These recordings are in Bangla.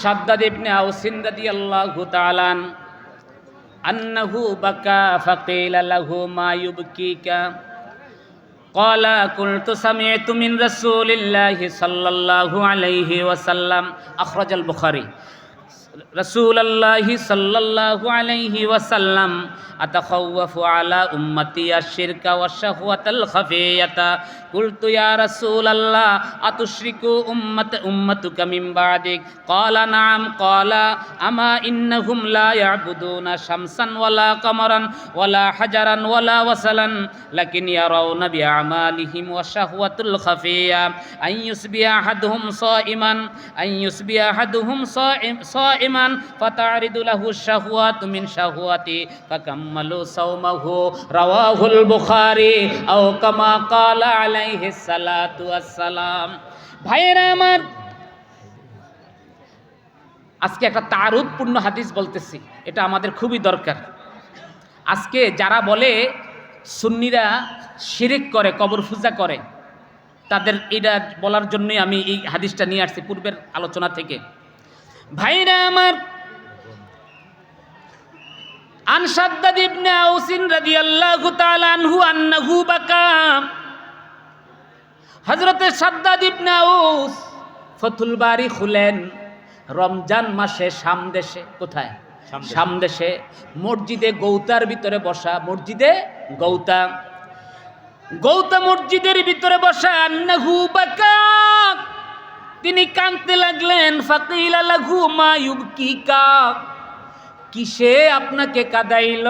শাদ্দাদ ইবনে আউস রাদিয়াল্লাহু তাআলা আন্নাহু বাকা ফাকিলা লাহু মা ইউবকিকা ক্বালা কুলতু সামি'তু মিন রাসূলিল্লাহি সাল্লাল্লাহু আলাইহি ওয়াসাল্লাম আখরাজাল বুখারী রাসূলুল্লাহি সাল্লাল্লাহু আলাইহি ওয়াসাল্লাম আতাখাওয়াফু আলা উম্মতি আশ-শিরকা ওয়াশ-শাহওয়াতাল খাফিয়াতা কুলতু ইয়া রাসূলাল্লাহ আতুশরিকু উম্মাতুকা মিন বা'দিক ক্বালা না'আম ক্বালা আমা ইন্নাহুম লা ইয়াবুদুনা শামসান ওয়ালা কামারান ওয়ালা হাজারান ওয়ালা ওয়াসালান লাকিন ইয়ারাউনা বিআমালিহিম ওয়াশ-শাহওয়াতুল খাফিয়া আন ইউসবিহা আহাদুহুম সাইমান ফাতারিদু লাহু শাহওয়াতু মিন শাহওয়াতি ফাকাম্মালু সাওমাহু রাওয়াহুল বুখারী আও কামা ক্বালা আলাইহিস সালাতু ওয়াসসালাম। ভাইয়েরা আমার, আজকে একটা তারুদপূর্ণ হাদিস বলতেছি, এটা আমাদের খুবই দরকার। আজকে যারা বলে সুন্নিরা শিরিক করে, কবর পূজা করে, তাদের এটা বলার জন্যই আমি এই হাদিসটা নিয়ে আসছি পূর্বের আলোচনা থেকে। ভাইরা আমার, আন শাদ্দাদ ইবনে আউস রাদিয়াল্লাহু তাআলা আনহু আন্নাহু বাকা, হযরতে শাদ্দাদ ইবনে আউস ফাতুল বারি খুলেন রমজান মাসে শাম দেশে। কোথায়? শাম দেশে মসজিদে গৌতার ভিতরে বসা, মসজিদে গৌতা মসজিদের ভিতরে বসা। আন্নাহু বাকা, তিনি কাঁদতে লাগলেন। ফাকিলা লাহু মা ইউবকিকা, কিসে আপনাকে কাঁদাইল?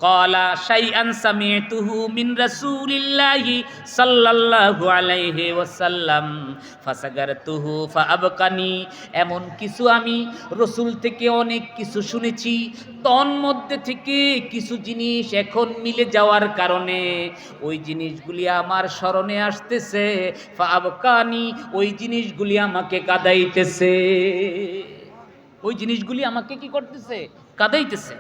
ক্বালা শাইআন সামি'তুহু মিন রাসূলিল্লাহি সাল্লাল্লাহু আলাইহি ওয়াসাল্লাম ফাসাগারতুহু ফাআবকানি, এমন কিছু আমি রসূল থেকে অনেক কিছু শুনেছি, তন্মধ্যে থেকে কিছু জিনিস এখন মিলে যাওয়ার কারণে ওই জিনিসগুলি আমার স্মরণে আসতেছে। ফাআবকানি, ওই জিনিসগুলি আমাকে কাঁদাইতেছে, ওই জিনিসগুলি আমাকে কি করতেছে? কাঁদাইতেছে।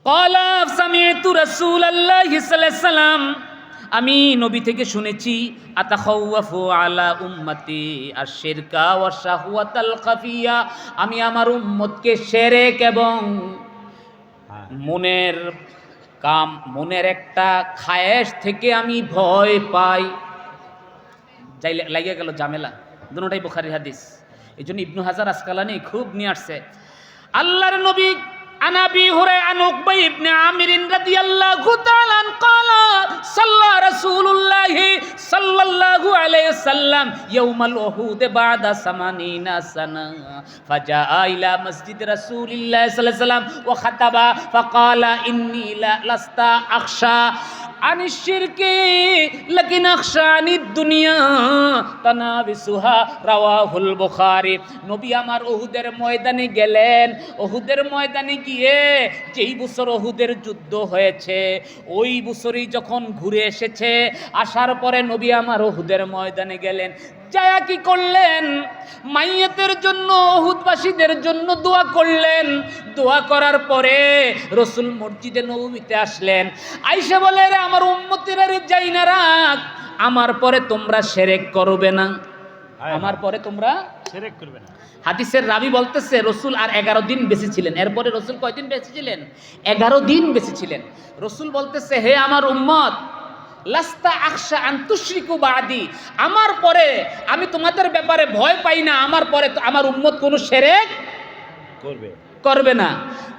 ক্বালা সামি'তু রাসূলাল্লাহি সাল্লাল্লাহু আলাইহি ওয়াসাল্লাম, আমি নবী থেকে শুনেছি, আতাখাওয়াফু আলা উম্মতি আশ-শিরকা ওয়াশ-শাহওয়াতাল খাফিয়া, আমি আমার উম্মতকে শিরক এবং মনের একটা খায়েশ থেকে আমি ভয় পাই। যাই লাগিয়ে গেল ঝামেলা, দুটোটাই বুখারীর হাদিস। এই জন্য ইবনু হাজার আসকালানি খুব নিয়ে আসছে। আল্লাহর নবী عن أبي هريرة عن عقبة بن عامر رضي الله تعالى عنه قال صلى رسول الله صلى الله عليه وسلم يوم الأحد بعد 80 سنة فجاء إلى مسجد رسول الله صلى الله عليه وسلم وخطب فقال إني لست أخشى عن الشرك لكن أخشى عن الدنيا تنافسها رواه البخاري। নবী আমার উহুদের ময়দানে গেলেন। উহুদের ময়দানে গিয়ে যেই বছর উহুদের যুদ্ধ হয়েছে ওই বছরই যখন ঘুরে এসেছে, আসার পরে নবী আমার উহুদের ময়দানে গেলেন। যায়া কি করলেন? মাইয়াতের জন্য, উহুদবাসীদের জন্য দোয়া করলেন। দোয়া করার পরে রসুল মসজিদে নববীতে আসলেন। আয়েশা বলে, রে আমার উম্মতেরা রে, যাই না রাখ, আমার পরে তোমরা শিরক করবে না, আমার পরে তোমরা শিরক করবে না। হাদিসের রাবি বলতেছে রসুল আর 11 দিন বেঁচে ছিলেন। এরপরে রসুল কয়দিন বেঁচে ছিলেন? 11 দিন বেঁচে ছিলেন। রসুল বলতেছে, হে আমার উম্মত, লাস্তা আখশা আন তুশরিকু বাদি, আমার পরে আমি তোমাদের ব্যাপারে ভয় পাই না, আমার পরে আমার উম্মত কোনো শিরক করবে না।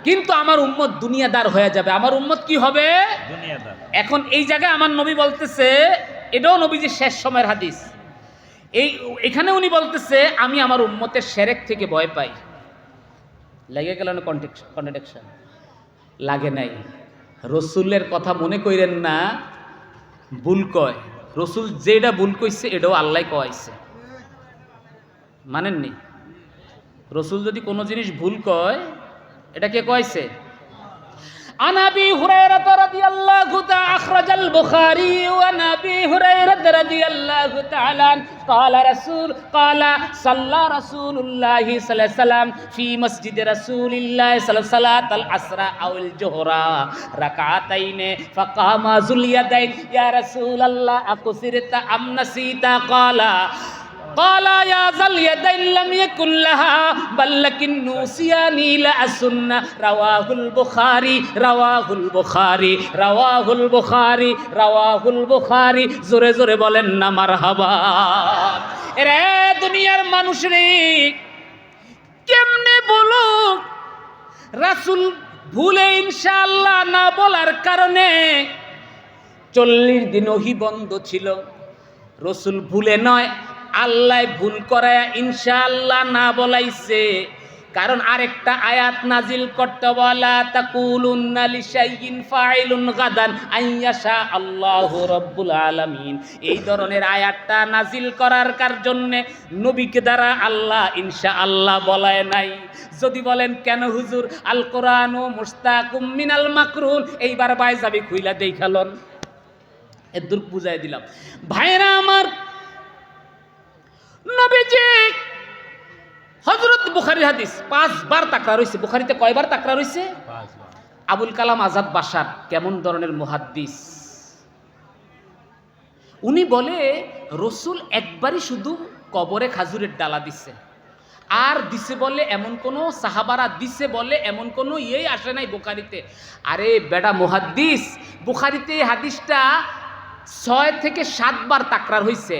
কিন্তু আমার উম্মত দুনিয়াদার হয়ে যাবে। আমার উম্মত কি হবে? দুনিয়াদার। এখন এই জায়গায় আমার নবী বলতেছে, এটাও নবীজির শেষ সময়ের হাদিস, এখানে উনি বলতেছে আমি আমার উম্মতের শিরক থেকে ভয় পাই। লাগে গেল না কন্ট্রাডিকশন? লাগে নাই। রসুলের কথা মনে কইরেন না ভুল কয়। রসুল যেটা ভুল কইছে এটাও আল্লাহ কয়াইছে, মানেননি? রসুল যদি কোনো জিনিস ভুল কয়, এটা কে কয়াইছে? عن أبي هريرة رضي الله تعالى أخرج البخاري عن أبي هريرة رضي الله تعالى قال صلى رسول الله صلى الله عليه وسلم في مسجد رسول الله صلى الله عليه وسلم صلاة العصر أو الظهر ركعتين فقام ذو اليدين يا رسول الله أقصرت أم نسيت؟ قال قال يا ذا اليدين لم يكن لها بل لكن نوسياني لأسن رواه البخاري رواه البخاري رواه البخاري رواه البخاري জোরে জোরে বলেন না মারহাবা। এরে দুনিয়ার মানুষ রে, কেমনে বলো রাসূল ভুলে ইনশাআল্লাহ না বলার কারণে 40 দিন ওহী বন্ধ ছিল। রসুল ভুলে নয়, আল্লাহ ভুল করায় ইনশাআল্লাহ না বলাইছে। কারণ আরেকটা আয়াত নাজিল করতে বলা তাকুলুন্না লিশাইইন ফাইলুন গাদান আইয়াশা আল্লাহু রাব্বুল আলামিন, এই ধরনের আয়াতটা নাজিল করার জন্য নবীকে দ্বারা আল্লাহ ইনশাআল্লাহ বলায় নাই। যদি বলেন কেন হুজুর, আল কোরআনু মুস্তাকুম মিনাল মাকরুন, এইবার বাইজাবি খুইলা দেখালন, এদুর বুঝাই দিলাম। ভাইরা আমার, নবীজি হযরত বুখারীর হাদিস 5 বার তাকরার হইছে। বুখারীতে কয়বার তাকরার হইছে? 5 বার। আবুল কালাম আজাদ বাশার কেমন ধরনের মুহাদ্দিস, উনি বলে রসুল একবারই শুধু কবরে খাজুরের ডালা দিছে, আর দিছে বলে এমন কোন সাহাবারা দিছে বলে এমন কোন ইয়েই আসে নাই বুখারীতে। আরে বেটা মুহাদ্দিস, বুখারীতে এই হাদিসটা 6 থেকে 7 বার তাকরার হইছে।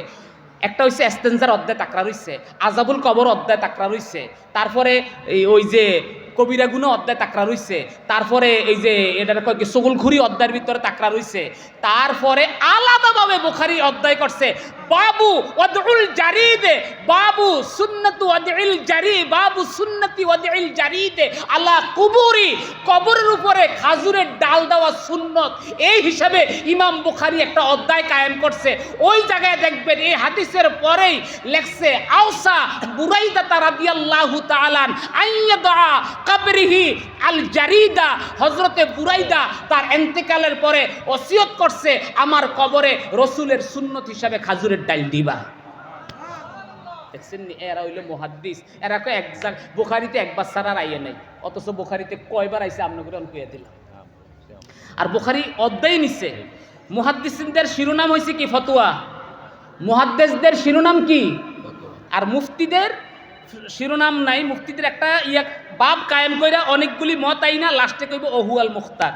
একটা হইছে ইস্তেনজার অধ্যায় তাকরার হইছে, আযাবুল কবর অধ্যায় তাকরার হইছে, তারপরে ওই যে কবিরা গুনাহ অধ্যায় তাকরার হইছে, তারপরে এই যে এটার কয় কি সগুলখুরি অধ্যায়ের ভিতরে তাকরার হইছে, তারপরে আলাদাভাবে বুখারী অধ্যায় করছে বাবু ওয়াদউল জারিদ, বাবু সুন্নাতু ওয়াদউল জারি, বাবু সুন্নতি ওয়াদউল জারিদ আলা কুবুরি, কবরের উপরে খাজুরের ডাল দেওয়া সুন্নত, এই হিসাবে ইমাম বুখারী একটা অধ্যায় কায়েম করছে। ওই জায়গায় দেখবেন এই হাদিসের পরেই লেখছে আওসা বুরাইদা রাদিয়াল্লাহু তাআলা আইয়াদা কবরিহি আল জারিদা, হযরতে বুরাইদা তার ইন্তেকালের পরে ওসিয়ত করছে আমার কবরে রাসূলের সুন্নত হিসাবে খাজুরের ডাল দিবা। দেখছেন এরা হইল মুহাদ্দিস, এরা কয় এক বুখারীতে একবার ছাড়া আইয়ে নাই, অথচ বুখারীতে কয়বার আইছে আমনে করে কইয়া দিলাম। আর বুখারী অধ্যায় নিছে। মুহাদ্দিসদের শিরোনাম হইছে কি? ফতোয়া। মুহাদ্দিসদের শিরোনাম কি? আর মুফতিদের শিরোনাম নাই। মুফতিদের একটা বাব কায়েম কইরা অনেকগুলি মত আইনা লাস্টে কইব ওহু আল মুখতার।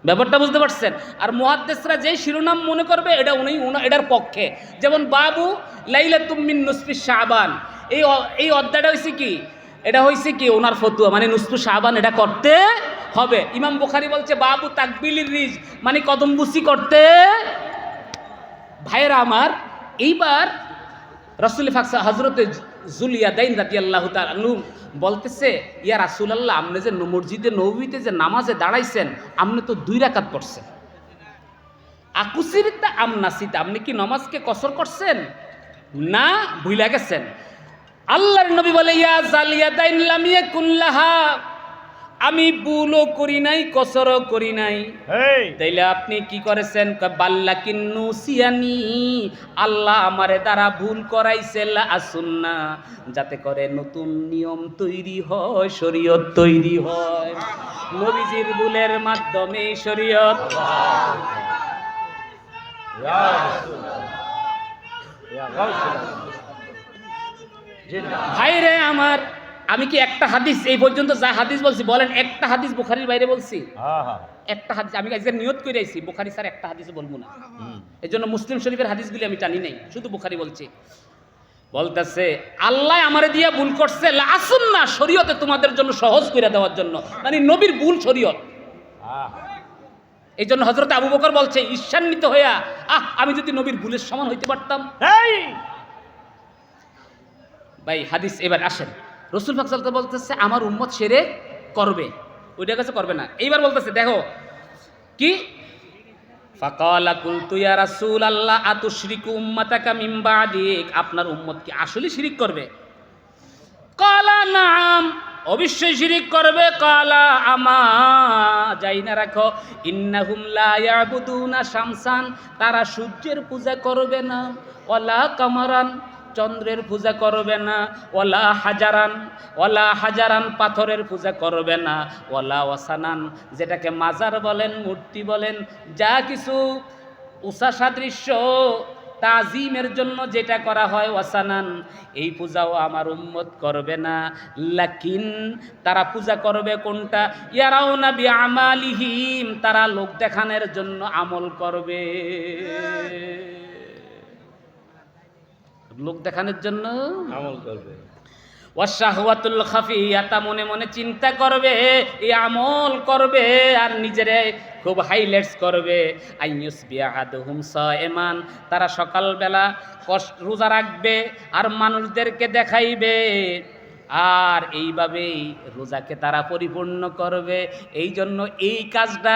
ব্যাপারটা বুঝতে পারছেন? আর মুহাদ্দিসরা যেই শিরোনাম মনে করবে এটা উনি এটার পক্ষে। যেমন বাবু লাইলাতুম মিন নুসফি শাবান, এই অধ্যায়টা হইছে কি? এটা হইছে কি ওনার ফতোয়া, মানে নুসফু শাবান এটা করতে হবে। ইমাম বুখারী বলছে বাবু তাকবিলির রিজ, মানে কদমবুসি করতে। ভাইয়েরা আমার, এইবার রাসূল পাক হযরতে যুলিয়াদাইন রাদিয়াল্লাহু তাআলা আনহু বলতেছে, ইয়া রাসূলুল্লাহ, আপনি যে মসজিদে নববীতে যে নামাজে দাঁড়াইছেন, আপনি তো 2 রাকাত পড়ছেন, আকুসিরিতা আম নাসিতা, আপনি কি নামাজকে কসর করছেন না ভুইলা গেছেন? আল্লাহর নবী বলে, ইয়া জালিয়াদাইন লাম ইয়াকুন লাহা, আমি ভুলও করি নাই কসরও করি নাই। তাইলে আপনি কি করেছেন? বাল্লাকিন নুসিয়ানি, আল্লাহ আমারে দ্বারা ভুল করাইছে লা আসুন্না, যাতে করে নতুন নিয়ম তৈরি হয়, শরীয়ত তৈরি হয়। নবীজির ভুলের মাধ্যমে শরীয়ত। ভাইরে আমার, আমি কি একটা হাদিস এই পর্যন্ত যা হাদিস বলছি বলেন, একটা হাদিস বুখারীর বাইরে বলছি? একটা হাদিস আমি আজকে নিয়ত করে আইছি, বুখারী স্যার একটা হাদিস বলবো না। এই জন্য মুসলিম শরীফের হাদিসগুলি আমি টানি নাই, শুধু বুখারী বলছি। বলতেছে আল্লাহ আমারে দিয়া ভুল করছে লা আসুন্না, শরীয়তে তোমাদের জন্য সহজ করে দেওয়ার জন্য, মানে নবীর ভুল শরীয়ত। এই জন্য হযরত আবু বকর বলছে ঈর্ষান্বিত হইয়া, আমি যদি নবীর ভুলের সমান হইতে পারতাম। ভাই হাদিস এবার আসেন, রাসূল পাক সাল্লাল্লাহু আলাইহি ওয়াসাল্লাম বলতেছে আমার উম্মত শিরক করবে, ওইটা কাছে করবে না। এইবার বলতেছে দেখো কি, ফাকালা কুলতু ইয়া রাসূলাল্লাহ আতুশরিকু উম্মাতাকা মিন বাদিক, আপনার উম্মত কি আসলে শিরক করবে? কালা নাম, অবশ্যই শিরিক করবে। কালা আমা, যাই না রাখো, ইন্নাহুম লা ইয়াবুদুনা শামসান, তারা সূর্যের পূজা করবে না, ওয়ালা কামারান, চন্দ্রের পূজা করবে না, ওয়ালা হাজারান, পাথরের পূজা করবে না, ওয়ালা ওয়াসানান, যেটাকে মাজার বলেন, মূর্তি বলেন, যা কিছু উষা সাদৃশ্য তাজিমের জন্য যেটা করা হয় ওয়াসানান, এই পূজাও আমার উম্মত করবে না। লাকিন তারা পূজা করবে কোনটা? ইয়ারাউনা বিআমালিহিম, তারা লোক দেখানোর জন্য আমল করবে, লোক দেখানোর জন্য আমল করবে। ওয়াশাহওয়াতুল খাফিয়াতা, মনে মনে চিন্তা করবে, এই আমল করবে আর নিজেরে খুব হাইলাইটস করবে। আইয়ুসবিয়া আহাদুহুম সায়মান, তারা সকালবেলা রোজা রাখবে আর মানুষদেরকে দেখাইবে, আর এইভাবেই রোজাকে তারা পরিপূর্ণ করবে। এই জন্য এই কাজটা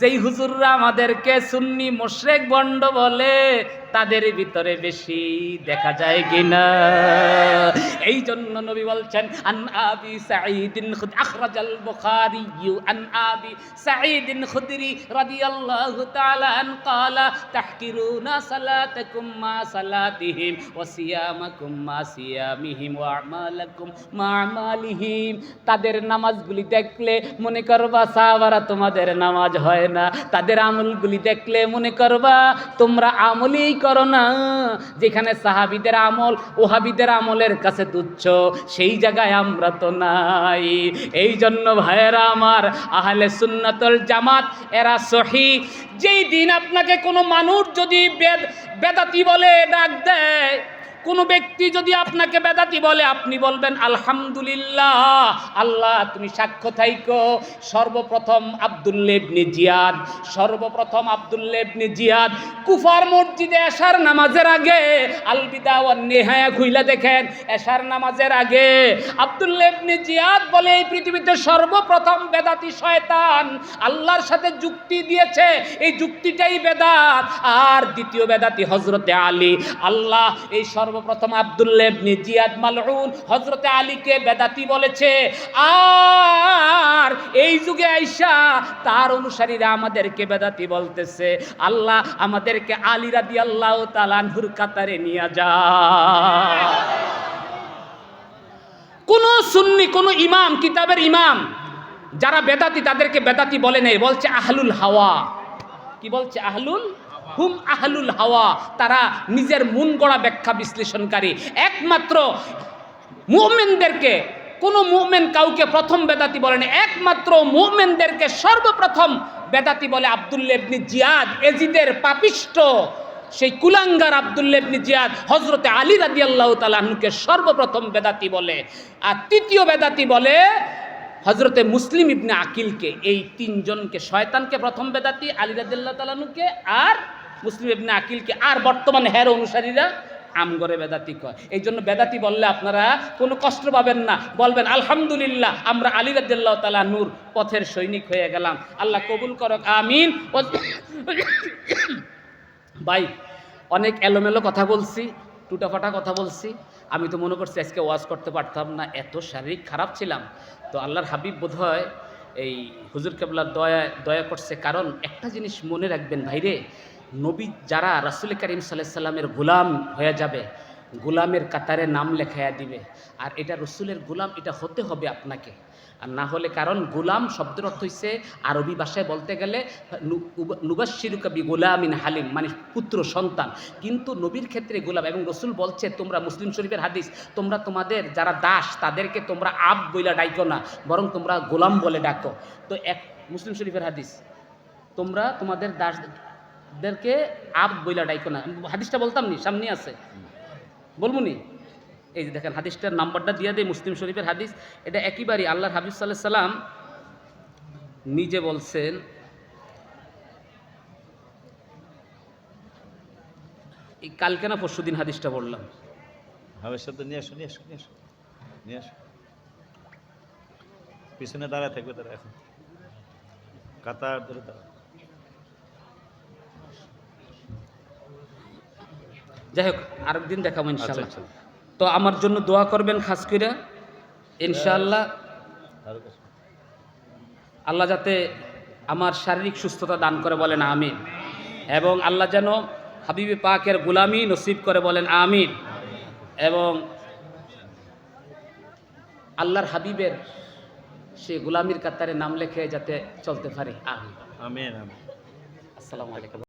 যেই হুজুররা আমাদেরকে সুন্নি মুশরিক ভণ্ড বলে তাদের ভিতরে বেশি দেখা যায় কিনা। এই জন্য নবী বলছেন, আন আবি সাঈদিন খুদরি, আখরাজাল বুখারী আন আবি সাঈদিন খুদরি রাদিয়াল্লাহু তাআলা আন ক্বালা তাহকিরুনা সালাতাকুম মা সালাতিহিম ওয়া সিয়ামাকুম মা সিয়ামিহিম ওয়া আমালাকুম মা আমালিহিম। তাদের নামাজগুলি দেখলে মনে করবা সাহাবারা তোমাদের নামাজ হয় না, তাদের আমলগুলি দেখলে মনে করবা তোমরা আমলই করো না। যেখানে সাহাবীদের আমল ওহাবীদের আমলের কাছে তুচ্ছ, সেই জায়গায় আমরা তো নাই। এই জন্য ভাইয়েরা আমার, আহলে সুন্নাতুল জামাত এরা সহি। যেই দিন আপনাকে কোনো মানুষ যদি বেদাতি বলে ডাক দেয়, কোনো ব্যক্তি যদি আপনাকে বেদাতি বলে, আপনি বলবেন আলহামদুলিল্লাহ, আল্লাহ তুমি সাক্ষ্য থাইকো। সর্বপ্রথম আব্দুল্লাহ ইবনে জিয়াদ, সর্বপ্রথম আব্দুল্লাহ ইবনে জিয়াদ কুফার মসজিদে এশার নামাজের আগে, আল বিদা ওয়ান নিহায়া খুইলা দেখেন, এশার নামাজের আগে আব্দুল্লাহ ইবনে জিয়াদ বলে এই পৃথিবীতে সর্বপ্রথম বেদাতি শয়তান আল্লাহর সাথে যুক্তি দিয়েছে, এই যুক্তিটাই বেদাত। আর দ্বিতীয় বেদাতি হযরতে আলী। আল্লাহ এই সর্বপ্রথম আব্দুল্লাহ ইবনে জিয়াদ মালউন হযরতে আলীকে বেদাতি বলেছে, আর এই যুগে আইসা তার অনুসারীরা আমাদেরকে বেদাতি বলতেছে। আল্লাহ আমাদেরকে আলী রাদিয়াল্লাহু তাআলা আনহুর কাতারে নিয়ে যায়। কোন সুন্নি, কোন ইমাম, কিতাবের ইমাম যারা বেদাতি তাদেরকে বেদাতি বলে নেই, বলছে আহলুল হাওয়া। কি বলছে? আহলুল হুম আহলুল হাওয়া, তারা নিজের মন গড়া ব্যাখ্যা বিশ্লেষণকারী। একমাত্র মুমিনদেরকে, কোন মুমিন কাউকে প্রথম বেদাতি বলেন, একমাত্র মুমিনদেরকে সর্বপ্রথম বেদাতি বলে আব্দুল্লাহ ইবনে জিয়াদ, এজিদের পাপিষ্ট সেই কুলাঙ্গার আব্দুল্লাহ ইবনে জিয়াদ হযরতে আলী রাদিয়াল্লাহু তাআলা আনহুকে সর্বপ্রথম বেদাতি বলে। আর তৃতীয় বেদাতি বলে হযরতে মুসলিম ইবনে আকিলকে। এই তিনজনকে, শয়তানকে প্রথম বেদাতি, আলী রাদিয়াল্লাহু তাআলা আনহুকে আর মুসলিম ইবনে আকিলকে, আর বর্তমানে হের অনুসারীরা আমগরে বেদাতি কয়। এই জন্য বেদাতি বললে আপনারা কোনো কষ্ট পাবেন না, বলবেন আলহামদুলিল্লাহ আমরা আলী রাদিয়াল্লাহু তাআলা নূর পথের সৈনিক হয়ে গেলাম। আল্লাহ কবুল করক, আমিন। ভাই অনেক এলোমেলো কথা বলছি, টুটাফাটা কথা বলছি। আমি তো মনে করছি আজকে ওয়াজ করতে পারতাম না, এত শারীরিক খারাপ ছিলাম। তো আল্লাহর হাবিব বোধহয় এই হুজুর কেবলার দয়া করছে। কারণ একটা জিনিস মনে রাখবেন ভাইরে, নবী যারা রাসূল করিম সাল্লাল্লাহু আলাইহি সাল্লামের গোলাম হয়ে যাবে, গোলামের কাতারে নাম লেখাইয়া দিবে। আর এটা রসুলের গোলাম, এটা হতে হবে আপনাকে। আর না হলে, কারণ গোলাম শব্দের অর্থ হইছে আরবি ভাষায় বলতে গেলে নুবাশশিরুকা বিগুলামিন হালিম, মানে পুত্র সন্তান। কিন্তু নবীর ক্ষেত্রে গোলাম, এবং রসুল বলছে, তোমরা মুসলিম শরীফের হাদিস, তোমরা তোমাদের যারা দাস তাদেরকে তোমরা আব বইলা ডাইকো না, বরং তোমরা গোলাম বলে ডাকো। তো এক মুসলিম শরীফের হাদিস, তোমরা তোমাদের দাসদেরকে আব বইলা ডাইকো না। হাদিসটা বলতাম নি, সামনে আছে, বলবো নি। এই যে দেখেন হাদিসটার নাম্বারটা দিয়ে দেয়, মুসলিম শরীফের হাদিস। এটা একেবারেই আল্লাহর হাবিব সাল্লাল্লাহু আলাইহি সাল্লাম নিজে বলছেন। এই কালকে না পরশুদিন হাদিসটা পড়লাম। হাবিব নিয়ে আসো, নিয়ে আসো, নিয়ে আসো, নিয়ে আসো। পিছনে দাঁড়ায় থাকবে তারা, এখন কাতার ধরে দাঁড়া। যাই হোক, আরেকদিন দেখাবো ইনশাআল্লাহ। তো আমার জন্য দোয়া করবেন খাস করে ইনশাআল্লাহ। আল্লাহ যাতে আমার শারীরিক সুস্থতা দান করে, বলেন আমিন। এবং আল্লাহ যেন হাবিবে পাকের গোলামি নসিব করে, বলেন আমিন। এবং আল্লাহর হাবিবের সে গোলামির কাতারে নাম লেখে যাতে চলতে পারে, আমিন। আমিন, আমিন। আসসালামু আলাইকুম।